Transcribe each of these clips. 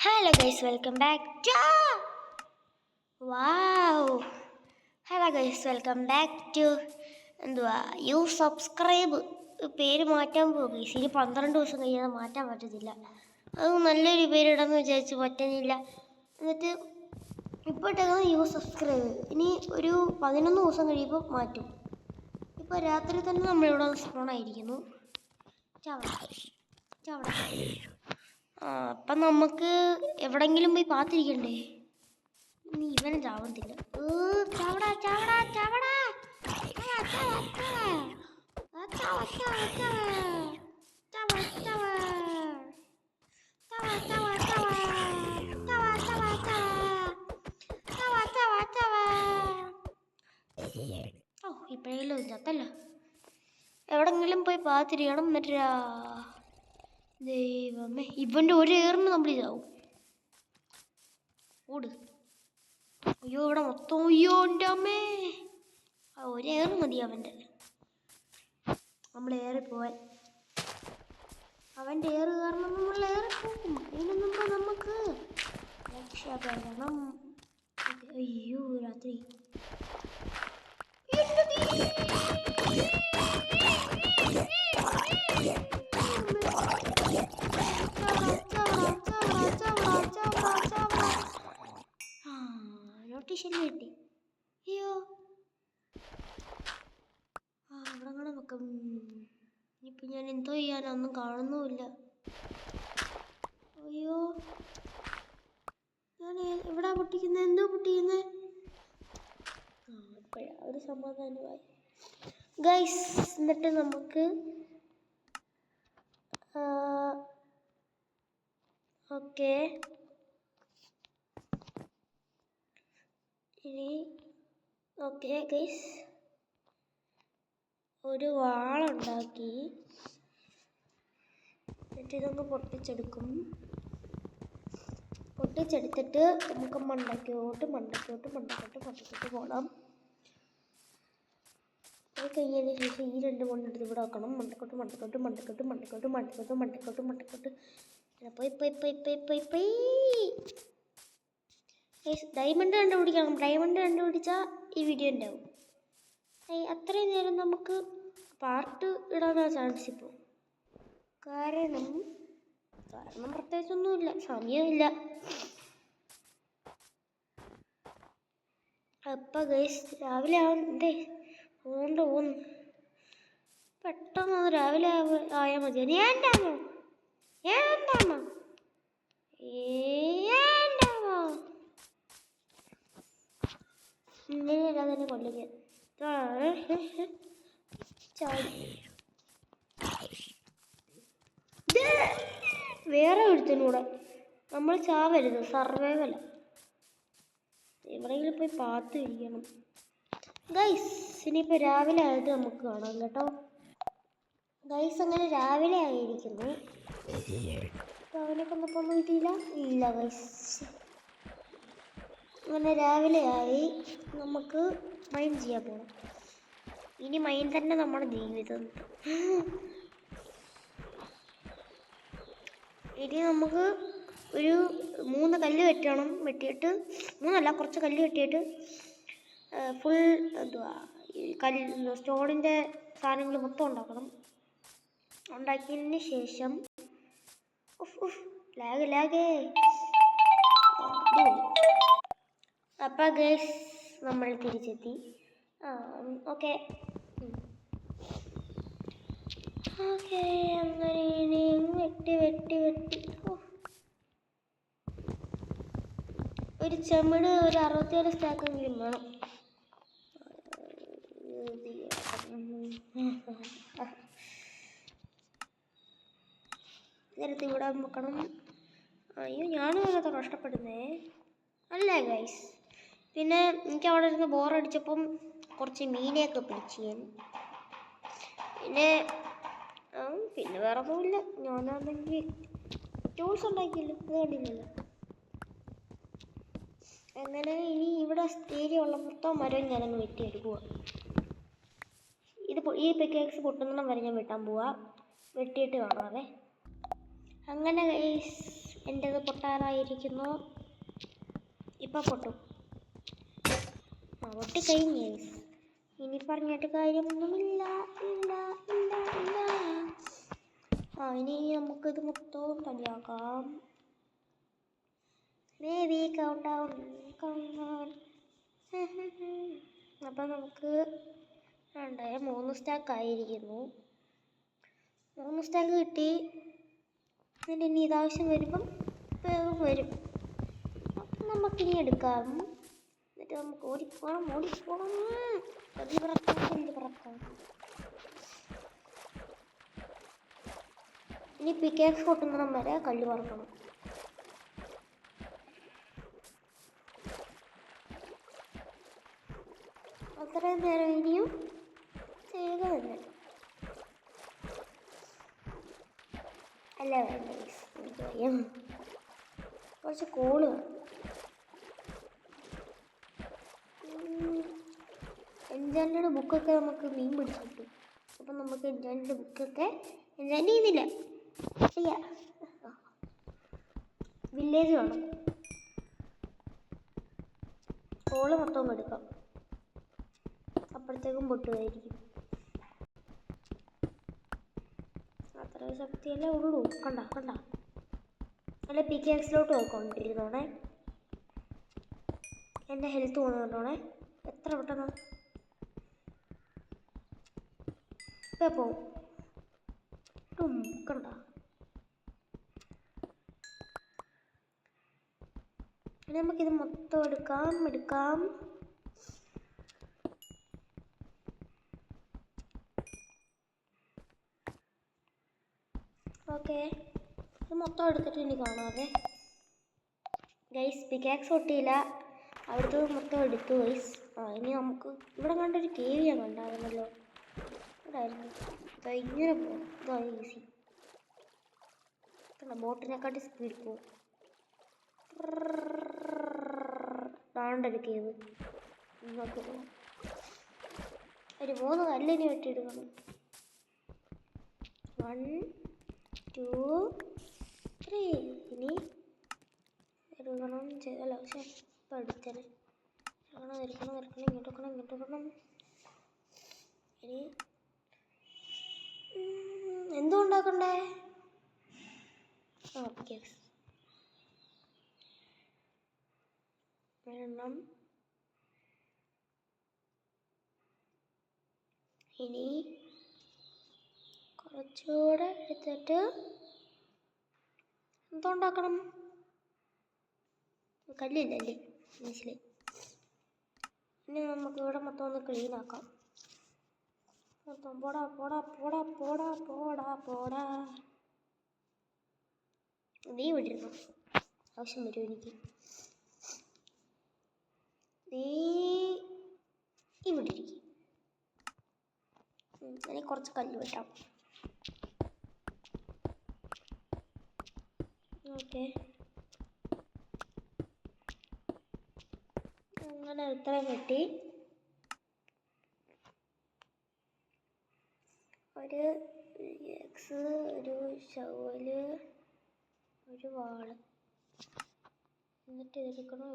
Hello guys, welcome back to wow. Hello guys, welcome back to എന്തുവാ you subscribe പേര് മാറ്റാൻ പോകും. ഇനി 12 ദിവസം കഴിയാതെ മാറ്റാൻ പറ്റത്തില്ല. അത് നല്ലൊരു പേരിടാന്ന് വിചാരിച്ച് പറ്റുന്നില്ല. എന്നിട്ട് ഇപ്പോഴത്തേക്കാണ് യു സബ്സ്ക്രൈബ്. ഇനി ഒരു 11 ദിവസം കഴിയുമ്പോൾ മാറ്റും. ഇപ്പോൾ രാത്രി തന്നെ നമ്മളിവിടെ സ്പോൺ ആയിരിക്കുന്നു. അപ്പം നമുക്ക് എവിടെങ്കിലും പോയി പാത്തിരിക്കണ്ടേ? നീ ഇവനെ ചാവത്തില്ല. ഓ ഇപ്പോഴെങ്കിലും ചത്തല്ലോ. എവിടെങ്കിലും പോയി പാത്തിരിക്കണം. എന്നിട്ട് ദൈവമേ, ഇവൻ്റെ ഒരു ഏറിന് നമ്മൾ ഇതാവും. ഓട്. അയ്യോ ഇവിടെ മൊത്തം അയ്യോ എൻ്റെ അമ്മേ. ഒരു ഏറ് മതി അവൻ്റെ. നമ്മൾ ഏറിപ്പോവാൻ. അവൻ്റെ ഏറ് കാരണം നമ്മൾ ഏറിപ്പോകും. അതിന് മുമ്പ് നമുക്ക് രക്ഷപ്പെടണം. അയ്യോ രാത്രി. നോട്ടീഷന് കിട്ടി. അയ്യോ അവിടെ കൂടെ വെക്കാം. ഇനിയിപ്പോൾ ഞാൻ എന്തോ ചെയ്യാനോ ഒന്നും കാണുന്നുമില്ല. അയ്യോ ഞാൻ എവിടാ പൊട്ടിക്കുന്നത്? എന്തോ പൊട്ടിക്കുന്നത്? ഇപ്പോഴാ ഒരു സമാധാനമായി ഗൈസ്. എന്നിട്ട് നമുക്ക് ഓക്കെ ഇനി ഓക്കെ ഗൈസ്, ഒരു വാളുണ്ടാക്കി എന്നിട്ട് ഇതൊന്ന് പൊട്ടിച്ചെടുക്കും. പൊട്ടിച്ചെടുത്തിട്ട് നമുക്ക് മണ്ടക്കോട്ട് പോകണം. അത് കഴിഞ്ഞതിന് ശേഷം ഈ രണ്ട് മണ്ണെടുത്ത് ഇവിടെ വെക്കണം. മണ്ടക്കോട്ട് പോയി ഡയമണ്ട് കണ്ടുപിടിക്കണം. ഡയമണ്ട് കണ്ടുപിടിച്ചാൽ ഈ വീഡിയോ ഉണ്ടാവും. അത്രയും നേരം നമുക്ക് പാർട്ട് ഇടാനാണ് ചാൻസ് ഇപ്പോൾ. കാരണം പ്രത്യേകിച്ചൊന്നുമില്ല, സമയമില്ല. അപ്പം ഗൈസ് രാവിലെ ആവുന്നേ പോകുന്നു. പെട്ടെന്ന് രാവിലെ ആയാൽ മതി. ഏണ്ടാമോ ഇങ്ങനെയല്ല തന്നെ കൊല്ലിക്കാൻ. വേറെ ഒരുത്തിനൂടെ നമ്മൾ ചാവരുത്. സർവൈവല. എവിടെയെങ്കിലും പോയി പാത്ത് ഇരിക്കണം ഗൈസ്. ഇനിയിപ്പോൾ രാവിലെ ആയിട്ട് നമുക്ക് കാണാം കേട്ടോ ഗൈസ്. അങ്ങനെ രാവിലെ ആയിരിക്കുന്നു. അവനെ കൊന്നപ്പോൾ ഒന്നും കിട്ടിയില്ല. ഇല്ല ഗൈസ്. അങ്ങനെ രാവിലെ ആയി. നമുക്ക് മൈൻ ചെയ്യാൻ പോകണം. ഇനി മൈൻ തന്നെ നമ്മുടെ ജീവിതം. ഇനി നമുക്ക് ഒരു 3 കല്ല് വെട്ടണം. മൂന്നല്ല, കുറച്ച് കല്ല് വെട്ടിയിട്ട് ഫുൾ എന്തുവാ സ്റ്റോണിൻ്റെ സാധനങ്ങൾ മൊത്തം ഉണ്ടാക്കണം. ഉണ്ടാക്കിയതിന് ശേഷം ലാഗ് അപ്പം ഗൈസ് നമ്മൾ തിരിച്ചെത്തി. ഓക്കെ അങ്ങനെ ഇനിയും വെട്ടി ഒരു ചെമിട് ഒരു 67 സ്റ്റാക്കെങ്കിലും വേണം. നേരത്തെ ഇവിടെ വെക്കണം. അയ്യോ ഞാനും അതിനകത്ത് കഷ്ടപ്പെടുന്നേ അല്ലേ ഗൈസ്. പിന്നെ എനിക്ക് അവിടെ ഇരുന്ന് ബോറടിച്ചപ്പം കുറച്ച് മീനെയൊക്കെ പിടിച്ച് ഞാൻ. പിന്നെ വേറെ ഒന്നുമില്ല. ഞാനാണെങ്കിൽ ടൂൾസ് ഉണ്ടാക്കിയല്ലോ, അത് കണ്ടില്ലല്ലോ. അങ്ങനെ ഇനി ഇവിടെ ഏരിയ മൊത്തം മരം ഞാനങ്ങ് വെട്ടിയെടുക്കുക. ഈ പിക്കാക്സ് പൊട്ടുന്നിടം വരെ ഞാൻ വെട്ടാൻ പോവാ. വെട്ടിയിട്ട് കാണാവേ. അങ്ങനെ എൻ്റേത് പൊട്ടാറായിരിക്കുന്നു. ഇപ്പം പൊട്ടും. പൊട്ടിക്കഴിഞ്ഞ്. ഇനി പറഞ്ഞിട്ട് കാര്യമൊന്നുമില്ല. ഇല്ല ഇല്ല ഇല്ല. ഇനി നമുക്കിത് മൊത്തവും തടിയാക്കാം. Baby count down. അപ്പം നമുക്ക് 3 സ്റ്റാക്ക് ആയിരിക്കുന്നു. 3 സ്റ്റാക്ക് കിട്ടി. എന്നിട്ട് ഇനി ഇതാവശ്യം വരുമ്പം വരും. അപ്പം നമുക്കിനി എടുക്കാം. എന്നിട്ട് നമുക്ക് ഓടിപ്പോണം. കല്ല് പറക്കാം. ഇനി പിക്കാക്സ് പൊട്ടുന്നിടം വരെ കല്ല് പറക്കണം. അത്രയും നേരം ഇനിയും ചെയ്യുക തന്നെ. അല്ല വേണ്ട, എനിക്കറിയാം. കുറച്ച് കോള് എൻജാൻറ്റഡ് ബുക്കൊക്കെ നമുക്ക് മീൻ പിടിച്ചു കിട്ടും. അപ്പം നമുക്ക് എൻജാൻറ്റഡ് ബുക്കൊക്കെ എൻജാൻറ്റ് ചെയ്യുന്നില്ല. ചെയ്യാം. വില്ലേജ് വേണം. കോള് മൊത്തം എടുക്കാം. അപ്പോഴത്തേക്കും പൊട്ടുമായിരിക്കും. അത്ര ശക്തിയല്ലേ ഉള്ളൂ. കണ്ട അല്ല പിക്കാക്സിലോട്ട് പോയിക്കൊണ്ടിരുന്നോണേ. എൻ്റെ ഹെൽത്ത് പോകുന്നുണ്ടോണേ. എത്ര പെട്ടെന്ന് ഇപ്പം പോവും. കണ്ട നമുക്കിത് മൊത്തം എടുക്കാം. ഓക്കെ, ഇത് മൊത്തം എടുത്തിട്ട് ഇനി കാണാവേ ഗൈസ്. പിക്കാക്സ് പൊട്ടിയില്ല, അവിടുത്തെ മൊത്തം എടുത്തു ഗൈസ്. ഇനി നമുക്ക് ഇവിടെ കണ്ടൊരു കേവ് ഞാൻ കണ്ടായിരുന്നല്ലോ. ഇവിടെ ആയിരുന്നു. ഇങ്ങനെ പോകും. ഇതാണ് ഈസി. ബോട്ടിനെക്കാട്ടി സ്പീഡ് പോകും. താണ്ടൊരു കേവ്. ഇങ്ങോട്ട് പോകാം. ഒരു 3 കല്ലിന് വെട്ടിയെടുക്കണം. 1 2 3. ഇനി എടുക്കണം. അല്ല പക്ഷേ ഇപ്പം എടുത്തല്ലേ. ഇരിക്കണം. ഇങ്ങോട്ട്. ഇനി എന്തോ ഉണ്ടാക്കണ്ടേ? പിക്കാക്സ് വേണം. ഇനി കുറച്ചുകൂടെ എടുത്തിട്ട് എന്തോ ഉണ്ടാക്കണം. കല്ലില്ലല്ലേ, മനസ്സിലായി. ഇനി നമുക്ക് ഇവിടെ മൊത്തം ഒന്ന് ക്ലീൻ ആക്കാം. മൊത്തം പോടാ. നീ വിട്ടിരുന്നു. ആവശ്യം വരും എനിക്ക്. നീ ഇവിടെ ഇരിക്കും. എനിക്ക് കുറച്ച് കല്ല് വെട്ടാം. ഓക്കെ, അങ്ങനെ ഇത്രയും വെട്ടി. ഒരു എക്സ്, ഒരു ഷവല്, ഒരു വാള്. എന്നിട്ട് ഇതെടുക്കണം.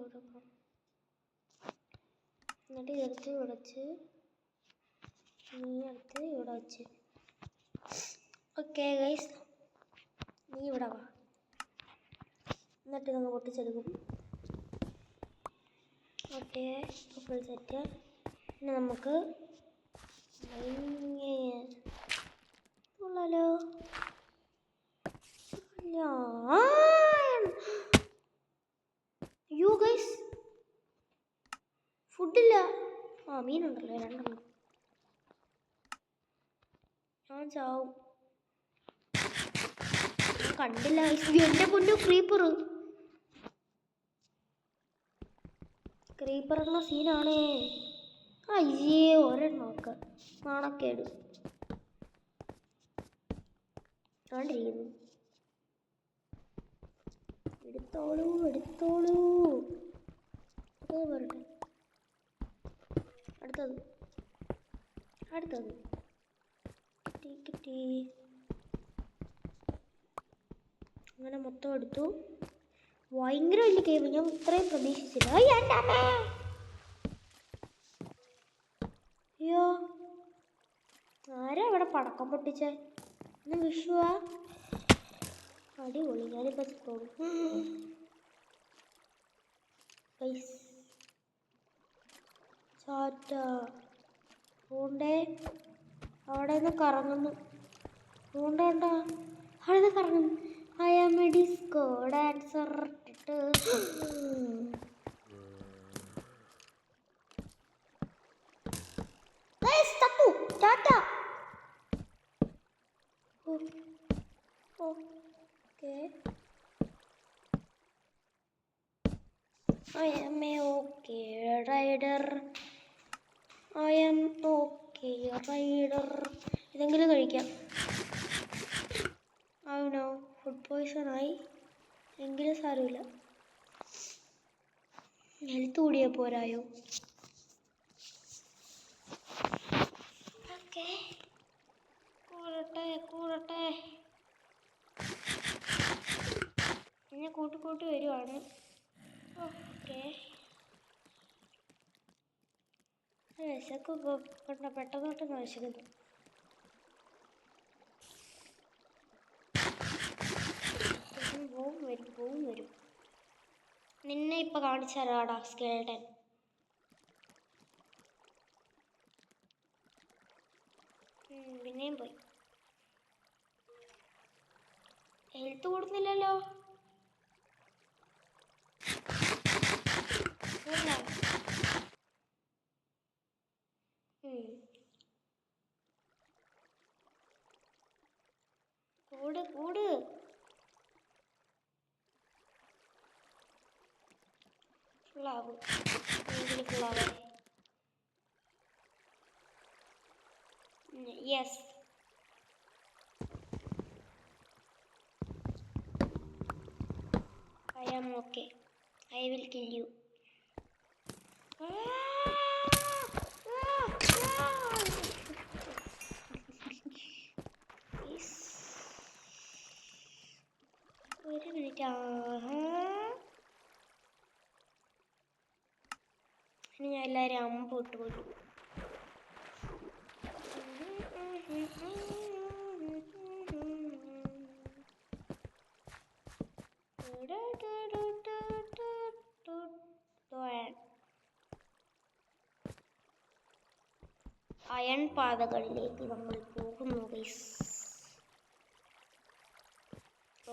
എന്നിട്ട് ഇതെടുത്ത് ഇവിടെ വെച്ച്, നീ എടുത്ത് ഇവിടെ വെച്ച്. ഓക്കെ ഗൈസ്, നീ ഇവിടെ വാ. എന്നിട്ട് നമ്മൾ പൊട്ടിച്ചെടുക്കും. Okay, full set. പിന്നെ നമുക്ക് ഉള്ളല്ലോ. You guys, ഫുഡില്ല. മീനുണ്ടല്ലോ 2. ഞാൻ ചാവും. കണ്ടില്ല. എൻ്റെ പൊന്നു ക്രീപ്പർ എന്ന സീനാണേ. അയ്യേ, ഒരെണ്ണമൊക്കെ നാണക്കേട് കണ്ടിരിക്കുന്നു. എടുത്തോളൂ. വരട്ടെ. അടുത്തത് കിട്ടി. അങ്ങനെ മൊത്തം എടുത്തു. ഭയങ്കര വലിയ കേവ്, ഞാൻ ഇത്രയും പ്രതീക്ഷിച്ചില്ല. അയ്യോ, ആരാ ഇവിടെ പടക്കം പൊട്ടിച്ചേ? ഇന്ന് വിഷുവാ? അടിപൊളി, ഞാനിപ്പോൾ തോന്നും. ചാറ്റ പൂണ്ടേ അവിടെ നിന്ന് കറങ്ങുന്നു. പൂണ്ടോണ്ട അവിടെ നിന്ന് കറങ്ങുന്നു. I am a disco dancer. I am a okay rider. I am okay rider. ഇതെങ്കിലും കഴിക്കാം. നോ ഫുഡ് പോയ്സൺ ആയി, എങ്കിലും സാരമില്ല. ഹെൽത്ത് കൂടിയാ പോരായോ? ഓക്കെ, കൂടട്ടെ. പിന്നെ കൂട്ടി വരുവാണ്. ഓക്കെ, വിശക്ക് പെട്ടെന്ന് വിശക്കുന്നു. പോവും വരും. നിന്നെ ഇപ്പൊ കാണിച്ചാലാടാ സ്കെൽട്ടൻ. പിന്നെയും പോയി. ഹെൽത്ത് കൂടുന്നില്ലല്ലോ. കൂട് ഫുള്ളാവും. ഫുള്ളാവേ. Yes, I am okay. I will kill you. ഒരു മിനിറ്റ്. ഇനി ഞാൻ എല്ലാവരും അമ്പ് ഇട്ട് കൊല്ലും. അയൺ പാതകളിലേക്ക് നമ്മൾ പോകുന്നു ഗൈസ്.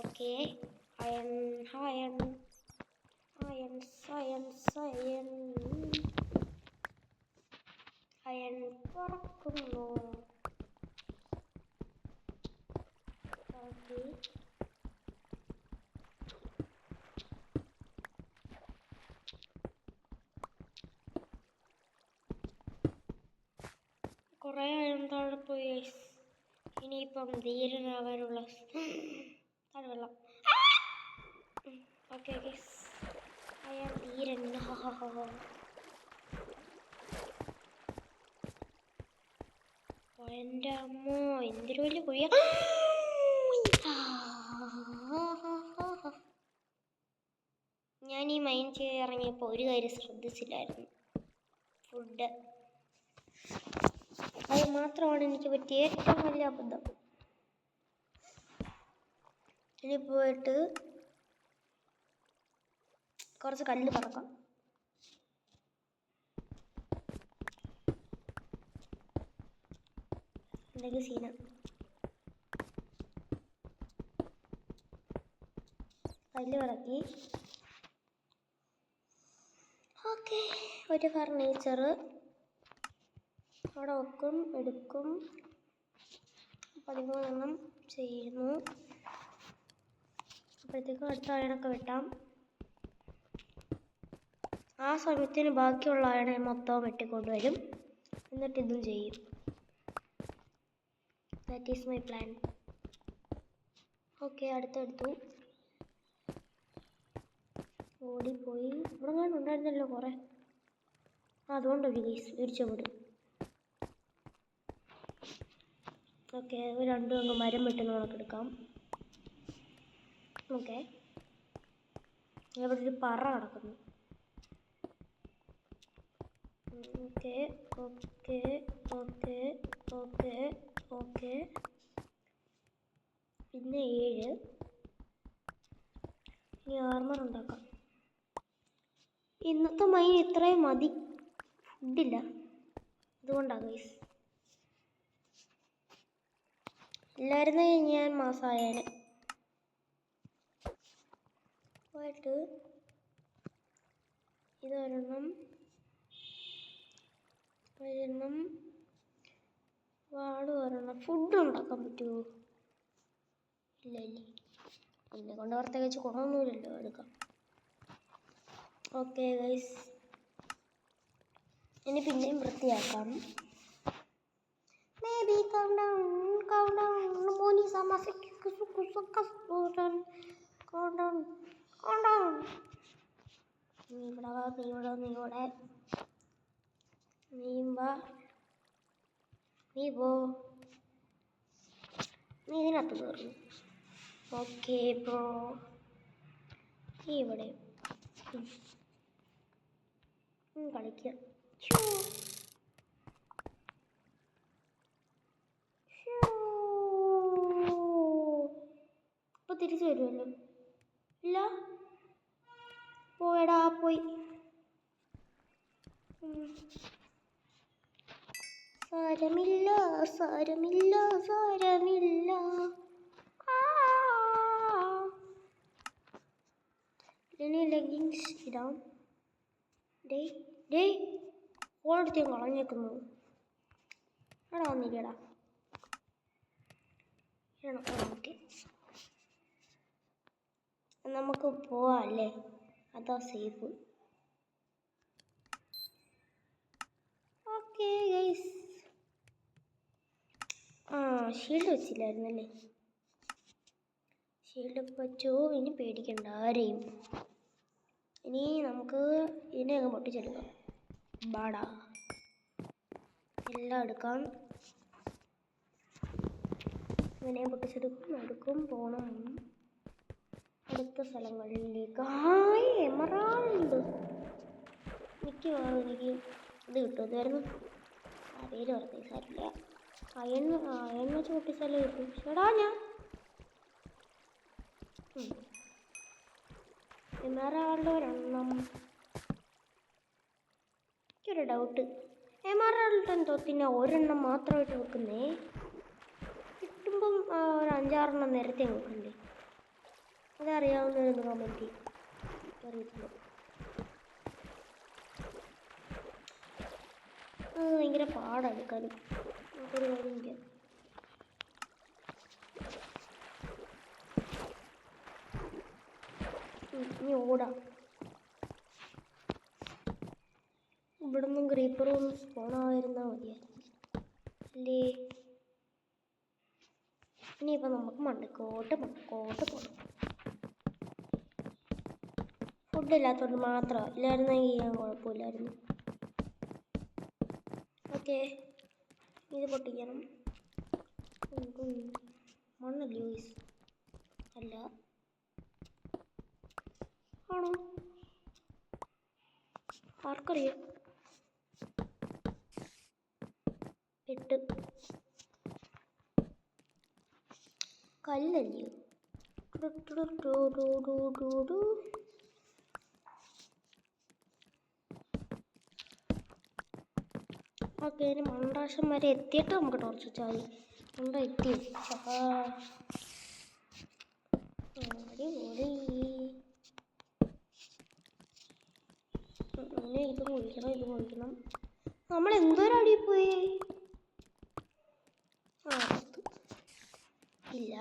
ഓക്കെ, അയൺ തുറക്കുന്നു. ഓക്കെ, കുറേ അയൺ താഴെ പോയി. ഇനിയിപ്പം ധീരനാകാനുള്ള വെള്ളം. ഓക്കെ ഗൈസ്, അയാൾ ധീരൻ. എൻ്റെ അമ്മോ, എന്തൊരു വലിയ കുഴിയ. ഞാൻ ഈ മൈൻഡ് ചെയ്ത് ഇറങ്ങിയപ്പോൾ ഒരു കാര്യം ശ്രദ്ധിച്ചില്ലായിരുന്നു. ഫുഡ്. അത് മാത്രമാണ് എനിക്ക് പറ്റിയ ഏറ്റവും വലിയ അബദ്ധം. ഇനി പോയിട്ട് കുറച്ച് കല്ല് പറക്കാം. എന്തൊക്കെ സീന. കല്ല് പറക്കി. ഓക്കെ, ഒരു ഫർണിച്ചർ അവിടെ വെക്കും, എടുക്കും. 13 ചെയ്യുന്നു. അപ്പോഴത്തേക്കും അടുത്ത അയണൊക്കെ വെട്ടാം. ആ സമയത്തിന് ബാക്കിയുള്ള അയണ മൊത്തം വെട്ടിക്കൊണ്ടുവരും. എന്നിട്ട് ഇതും ചെയ്യും. That is my plan. Okay, അടുത്തെടുത്തു. ഓടിപ്പോയി. ഇവിടെ ഞാൻ ഉണ്ടായിരുന്നല്ലോ കുറേ. അതുകൊണ്ടൊരു കേസ് ഇടിച്ചു വിടും. ഓക്കെ, രണ്ടും അങ്ങ് മരം വെട്ടുന്ന കണക്കെടുക്കാം. ഓക്കെ, ഇവിടെ ഒരു പറ കിടക്കുന്നു. Okay okay okay okay okay. പിന്നെ 7. ഇനി ആർമർ ഉണ്ടാക്കാം. ഇന്നത്തെ മൈൻ ഇത്രയും മതി, ഫുഡില്ല, അതുകൊണ്ടാണ് ഗൈസ്. ഇല്ലായിരുന്നു ഞാൻ മാസമായേനെ. പോയിട്ട് ഇതൊരെണ്ണം വാട് ഒരെണ്ണം. ഫുഡ് ഉണ്ടാക്കാൻ പറ്റുമോ? ഇല്ല ഇല്ല, അതിനെ കൊണ്ട് പ്രത്യേകിച്ച് ഗുണമൊന്നുമില്ലല്ലോ. എടുക്കാം. ഓക്കെ ഗൈസ്, ഇനി പിന്നെയും വൃത്തിയാക്കാം. Maybe calm down. Moni sama kusukas calm down. നീ ഇവിടെ വാ, നീ പോ, നീ ഇതിനകത്ത് കയറുന്നു. ഓക്കെ ബ്രോ, നീ ഇവിടെ കളിക്കാം. ഇപ്പൊ തിരിച്ചു വരുമല്ലോ. ഇല്ല, പോയടാ, പോയി. സാരമില്ല സാരമില്ല സാരമില്ല. ഇനി ലെഗിങ്സ് ഇടാം. ഡേ ഓൾറെഡി കളഞ്ഞേക്കുന്നു. എടാ വന്നില്ലടാ. ഓക്കെ, നമുക്ക് പോവാം അല്ലേ? അതാ സേഫ്. Okay guys. ഷീൽഡ് വെച്ചില്ലായിരുന്നല്ലേ? ഷീൽഡ് വെച്ചോ, ഇനി പേടിക്കണ്ട ആരെയും. ഇനി നമുക്ക് ഇതിനെ അങ്ങ് പൊട്ടിച്ചെടുക്കാം. ബാടാ, എല്ലാം എടുക്കാം. ഇതിനെ പൊട്ടിച്ചെടുക്കും. പോണം അടുത്ത സ്ഥലങ്ങളിലേക്ക്. എമറാൾഡ് മിക്കവാറും എനിക്ക് ഇത് കിട്ടുമായിരുന്നു. പേര് പറഞ്ഞ സാരില്ല. അയൺ വെച്ച് പൊട്ടിച്ചാലേ കിട്ടും. ചേടാ ഞാൻ എമറാൾഡ് ഒരെണ്ണം. എനിക്കൊരു ഡൗട്ട്, എമറാൾഡ് എന്തോ പിന്നെ ഒരെണ്ണം മാത്രമായിട്ട് വെക്കുന്നേ? കിട്ടുമ്പം ഒരു 5-6 നേരത്തെ വെക്കണ്ടേ? അതറിയാവുന്നതൊന്ന് കമൻറ്റ് ചെയ്യും. അറിയത്തില്ല. ഭയങ്കര പാടെടുക്കാനും. നമുക്കൊരു കാര്യം ചെയ്യാം. ഇനി ഓടാം. ഇവിടെ നിന്നും ക്രീപ്പറും സ്പോണായിരുന്നാൽ മതിയായിരുന്നു അല്ലേ? ഇനിയിപ്പോൾ നമുക്ക് മണ്ടക്കോട്ട് പോകണം. ഫുഡില്ലാത്തതുകൊണ്ട് മാത്രം, ഇല്ലായിരുന്നെങ്കിൽ ചെയ്യാൻ കുഴപ്പമില്ലായിരുന്നു. ഓക്കെ, ഇത് പൊട്ടിക്കണം. മണ്ണല്ലേ യൂസ്? അല്ല, ആണോ? ആർക്കറിയാം. 8 കല്ലല്ലയോ? ഓക്കെ, ഇനി മണ്ടാശം വരെ എത്തിയിട്ട് നമുക്ക് ടോർച്ച് വെച്ചാൽ മതി. മണ്ട എത്തി. അടിപൊളി. പിന്നെ ഇത് മുഴിക്കണം. നമ്മൾ എന്തോരം അടി പോയി. ഇല്ല.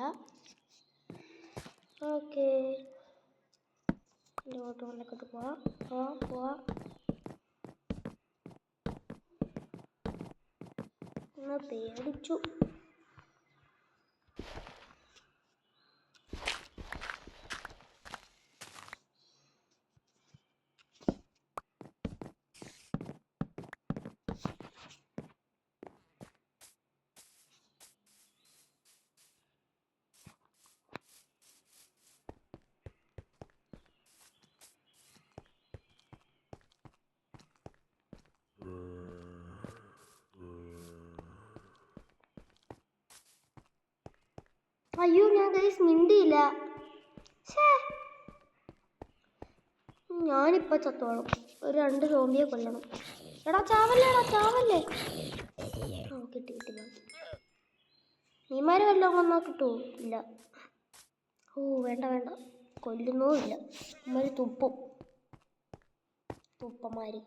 ഓക്കെ, എൻ്റെ ഓട്ടോ കൊണ്ടൊക്കെ പോവാം. പേടിച്ചു. അയ്യോ ഞാൻ ഗൈസ് മിണ്ടിയില്ല. ഞാനിപ്പോൾ ചത്തോളും. ഒരു 2 സോംബിയെ കൊല്ലണം. എടാ ചാവല്ലേ. കിട്ടി. നീമാര് വല്ലതും വന്നാൽ കിട്ടുമോ? ഇല്ല. ഓ വേണ്ട കൊല്ലുന്നുമില്ല. ഇമാര് തുപ്പന്മാര്.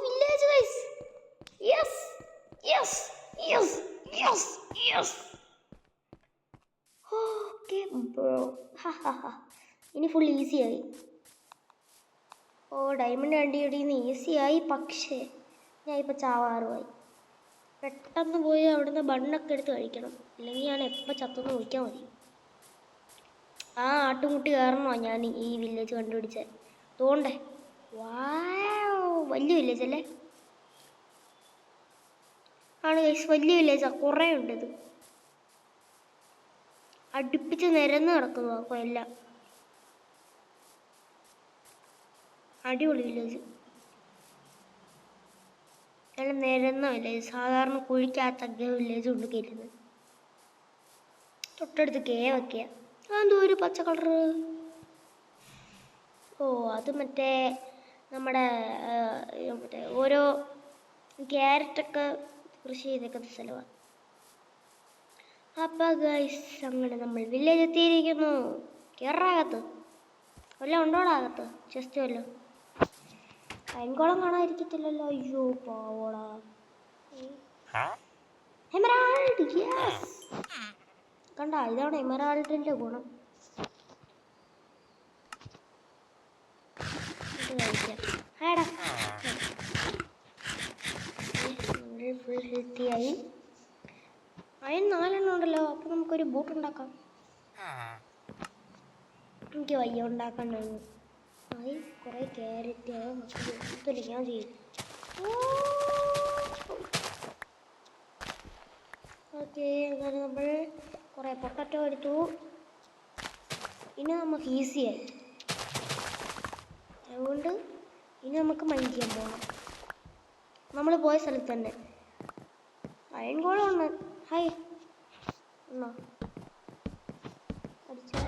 Village guys. Yes. Okay bro. ഇനി ഫുൾ ഈസിയായി. ഡയമണ്ട് കണ്ടിയിടീന്ന് ഈസിയായി. പക്ഷേ ഞാൻ ഇപ്പോൾ ചാവാറുമായി. പെട്ടെന്ന് പോയി അവിടുന്ന് ബണ്ണൊക്കെ എടുത്ത് കഴിക്കണം. അല്ലെങ്കിൽ ഞാൻ എപ്പോൾ ചത്തൊന്ന് നോക്കിയാൽ മതി. ആ ആട്ടുമുട്ടി കയറണോ ഞാൻ ഈ വില്ലേജ് കണ്ടുപിടിച്ചത്. തോണ്ടേ വലിയ വില്ലേജ് അല്ലേ? ആണ് ഗൈസ്, വലിയ വില്ലേജാണ്. കുറേ ഉണ്ട്. ഇത് അടുപ്പിച്ച് നിരന്ന് കിടക്കുന്നു. അപ്പോൾ എല്ലാം അടിപൊളി വില്ലേജ്. എല്ലാം നിരന്ന വില്ലേജ്. സാധാരണ കുഴിക്കകത്തൊക്കെ വില്ലേജ് കൊണ്ട് കയറ്റുന്നത്. തൊട്ടടുത്ത് കേവൊക്കെയാ. അതെന്തോ ഒരു പച്ച കളറ്. അത് മറ്റേ നമ്മുടെ ഓരോ ക്യാരറ്റൊക്കെ കൃഷി ചെയ്തേക്കുന്ന സ്ഥലമാണ്. അപ്പം ഗൈസ് അങ്ങനെ നമ്മൾ വില്ലേജ് എത്തിയിരിക്കുന്നു. കയറാകത്ത് വല്ലതും ഉണ്ടോടാകത്ത്? ജസ്റ്റ് വല്ലോ അയൻകോളം കാണാതിരിക്കത്തില്ലല്ലോ. അയ്യോ പാവോടാ. എമറാൾഡ്. യെസ്. കണ്ട, ഇതാണ് എമറാൾഡിൻ്റെ ഗുണം. ഫുൾ ഹെൽത്തിയായി. അയൺ 4 ഉണ്ടല്ലോ. അപ്പം നമുക്കൊരു ബൂട്ട് ഉണ്ടാക്കാം. എനിക്ക് വയ്യ ഉണ്ടാക്കാണ്ടായിരുന്നു. കുറേ ക്യാരറ്റ് ഞാൻ ചെയ്യും. ഓക്കെ, അങ്ങനെ നമ്മൾ കുറേ പൊട്ടറ്റോ എടുത്തു. ഇനി നമുക്ക് ഈസിയായി. അതുകൊണ്ട് ഇനി നമുക്ക് മൈൻഡ് ചെയ്യാൻ പോകണം. നമ്മൾ പോയ സ്ഥലത്ത് തന്നെ അയൺ ഗോളം ഉണ്ട്. ഹായ് എന്നാ അടിച്ചോ.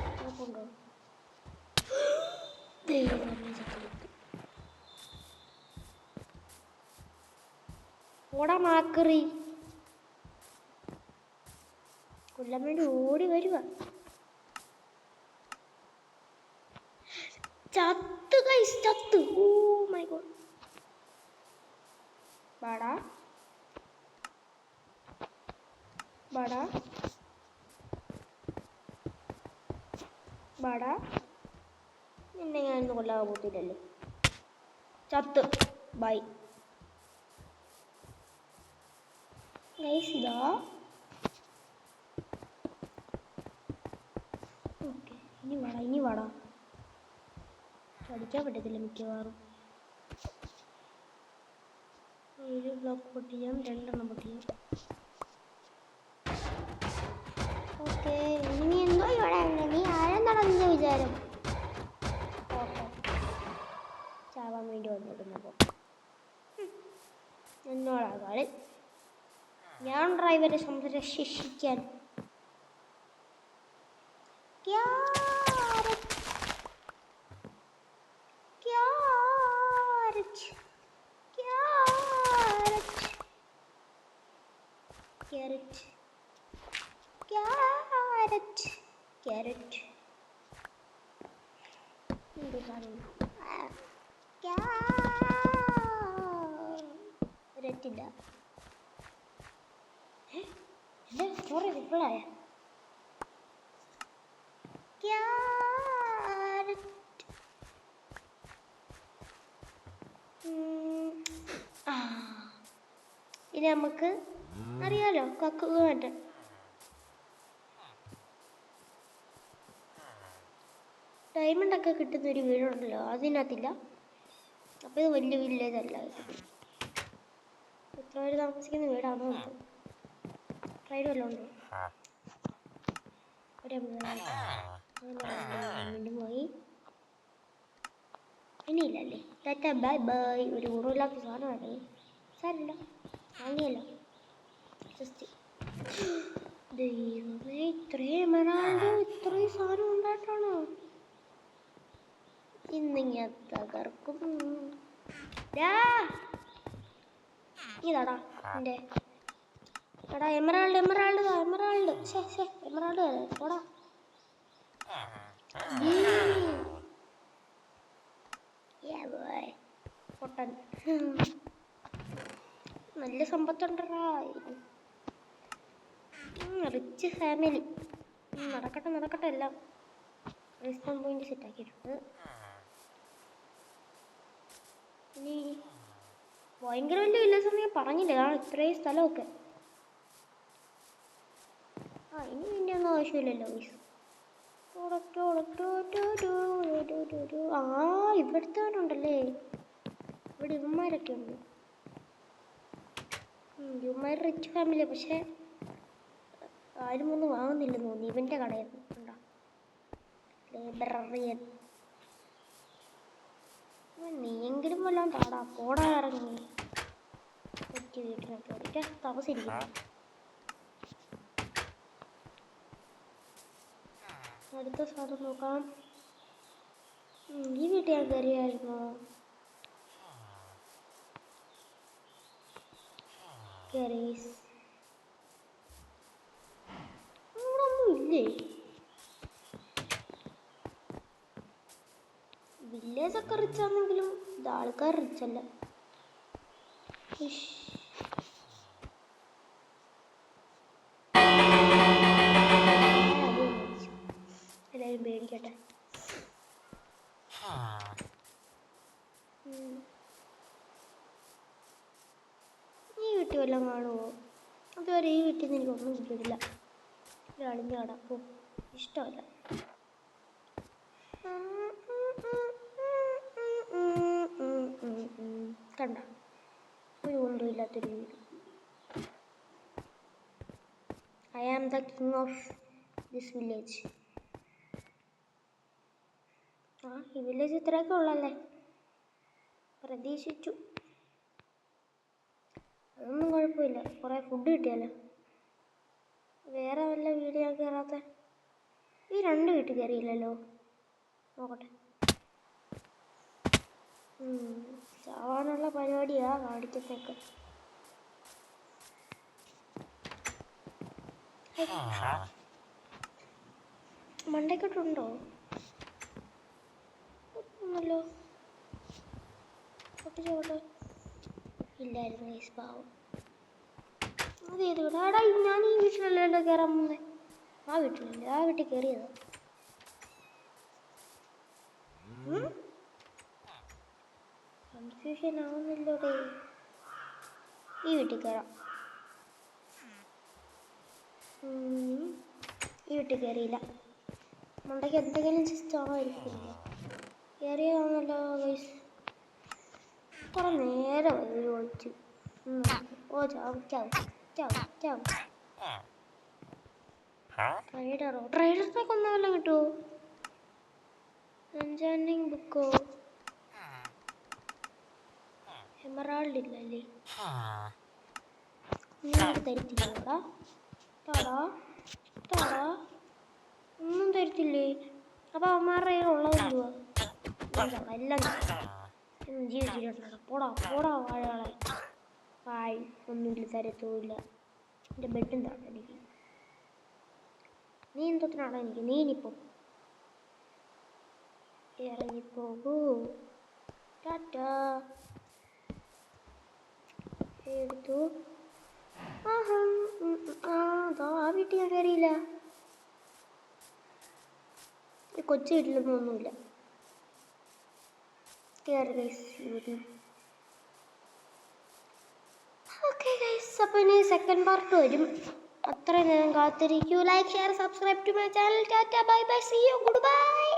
ഓടാ മാക്കറി. കൊല്ലാൻ വേണ്ടി ഓടി വരുക. ചത്ത് ഗൈസ്, ചത്ത്. Oh my God. ബാടാ നിന്നെ ഞാനിന്ന് കൊല്ലാൻ പോത്തില്ലല്ലോ. ചത്ത്. Bye guys. ഇതാ ഓക്കെ. ഇനി വാടാ. പഠിക്കാൻ പറ്റത്തില്ല മിക്കവാറും. ഒരു ബ്ലോക്ക് പൊട്ടിയാം, 2 എണ്ണം പൊട്ടിയാം. ഓക്കെ, ഇനി എന്തോ ഇവിടെ നീ ആരെന്താണ് നിന്റെ വിചാരം? ചാവാൻ വേണ്ടി വന്നിടുന്നപ്പോൾ എന്നോടാകാതെ ഞാൻ ഡ്രൈവറെ സംരക്ഷിക്കാൻ. ക്യാരറ്റ് രറ്റില്ല. എൻ്റെ സ്റ്റോറി റിപ്പിളായ ഇനി നമുക്ക് അറിയാലോ കക്കുക മറ്റേ ഡയമണ്ടൊക്കെ കിട്ടുന്നൊരു വീടുണ്ടല്ലോ, അതിനകത്തില്ല. അപ്പോൾ ഇത് വലിയ വില്ലേജ് അല്ല. എത്ര പേര് താമസിക്കുന്ന വീടാണോ? ട്രൈഡ് വല്ലതും ഉണ്ടോ? വീണ്ടും പോയി. ഇനിയില്ലല്ലേ. Tata bye bye. ഒരു ഗുണമില്ലാത്ത സാധനമാണ്. സാരമില്ല, വാങ്ങിയല്ലോ. ജസ്റ്റ് ദൈവമേ, ഇത്രയും എമറാൾഡ് ഇത്രയും സാധനം ഉണ്ടായിട്ടാണോ ഇന്ന് ഞാൻ തകർക്കും. ഇതാടാ എൻ്റെ എടാ എമറാൾഡ് എമറാൾഡ് എമറാൾഡ് എമറാൾഡ് പോടാ. പൊട്ടൻ നല്ല സമ്പത്തുണ്ടടാ. Rich family. നടക്കട്ടെ നടക്കട്ടെ എല്ലാം. റെസ്പോൺ പോയിന്റ് സെറ്റാക്കിയിട്ടുണ്ട്. ഇനി ഭയങ്കര വലിയ വില്ലേജ് ഞാൻ പറഞ്ഞില്ല, ഇത്രയും സ്ഥലമൊക്കെ. ഇനി ഇതിൻ്റെ ഒന്നും ആവശ്യമില്ലല്ലോ. ഇവിടുത്തവരുണ്ടല്ലേ, ഇവിടെ ഇവന്മാരൊക്കെ ഉണ്ട്. ഇവന്മാർ റിച്ച് ഫാമിലിയാണ്, പക്ഷേ ആരും ഒന്നും വാങ്ങുന്നില്ലെന്ന് തോന്നി. ഇവൻ്റെ കടയിൽ ഉണ്ടോ ലൈബ്രറിയൻ. നീയെങ്കിലും വല്ലതും താടാ, പോടാ ഇറങ്ങി. ഒറ്റ വീട്ടിനൊക്കെ ഒറ്റ താമസിരിക്കുന്നു. അടുത്ത സാധനം നോക്കാം. ഈ വീട്ടിൽ ഞാൻ കയറിയായിരുന്നോ? ഒന്നും ഇല്ലേ? വില്ലേജ് ഒക്കെ റിച്ച് ആണെങ്കിലും ഇത് ആൾക്കാർ റിച്ചല്ല. എല്ലാവരും പേടിക്കട്ടെ. ഈ വീട്ടിൽ വല്ലതും കാണുമോ? അതുവരെ ഈ വീട്ടിൽ നിന്ന് എനിക്കൊന്നും കിട്ടിയിട്ടില്ല. ഒരളിഞ്ഞ കട ഇഷ്ടമല്ല. കണ്ട ഒരു ഒന്നുമില്ലാത്തൊരു വീട്. I am the king of this village. ഈ വില്ലേജ് ഇത്രയൊക്കെ ഉള്ളല്ലേ, പ്രതീക്ഷിച്ചു. അതൊന്നും കുഴപ്പമില്ല, കുറേ ഫുഡ് കിട്ടിയല്ലോ. വേറെ വല്ല വീട് ഞാൻ കയറാത്ത? ഈ 2 വീട്ടിൽ കയറിയില്ലല്ലോ. നോക്കട്ടെ. ചാവാനുള്ള പരിപാടിയാ കാണിക്കത്തേക്ക്. മണ്ടയ്ക്കോട്ടുണ്ടോ? ഒന്നുമല്ലോ. പൊട്ടിച്ചോട്ടെ. ഇല്ലായിരുന്നു ഈ പാവം. അത് ചെയ്ത് വിടാടാ. ഞാൻ ഈ വീട്ടിലല്ലല്ലോ കയറാൻ പോകുന്നത്. ആ വീട്ടിലല്ലേ, ആ വീട്ടിൽ കയറിയതാ. കൺഫ്യൂഷൻ ആവുന്നില്ലോടെ. ഈ വീട്ടിൽ കയറാം. ഈ വീട്ടിൽ കയറിയില്ല. മണ്ടയ്ക്ക് എന്തെങ്കിലും സിസ്റ്റം ആയിരിക്കില്ല. കയറിയതാണല്ലോ ഗൈസ്. കുറെ നേരം ചോദിച്ചു. ഓ ചാവും ചാവും ചാവും ചാവും. ട്രേഡറോ? ട്രേഡറിനൊക്കെ ഒന്നുമല്ല കിട്ടുമോ? എൻചാൻറ്റിങ് ബുക്കോ? എമറാൾഡ് ഇല്ലല്ലേ. നിങ്ങൾക്ക് തരത്തില്ലേടാ? താടാ താടാ ഒന്നും തരത്തില്ലേ? അപ്പം അവന്മാരുടെ ഉള്ളതെന്തുവാ? എല്ലാം ജീവിച്ചിട്ടുണ്ടോ? പോടാ പോടാ വാഴകളെ. വാഴ ഒന്നുമില്ല, തരത്തുമില്ല. എൻ്റെ ബെഡും താടാ എനിക്ക്. നീ എന്തോത്തിനാടാ എനിക്ക്? നീ ഇനിയിപ്പോ ഇറങ്ങിപ്പോകൂ. ടാറ്റാ. എടുത്തു. ആ വീട്ടിൽ ഞാൻ കയറിയില്ല. കൊച്ചു വീട്ടിലൊന്നും ഒന്നുമില്ല. കയറി ഗൈസ്. ഓക്കെ ഗൈസ്, അപ്പോൾ ഇനി സെക്കൻഡ് പാർട്ട് വരും. അത്രയും നേരം കാത്തിരിക്കൂ. Like share subscribe to my channel. Tata bye bye, see you, good bye.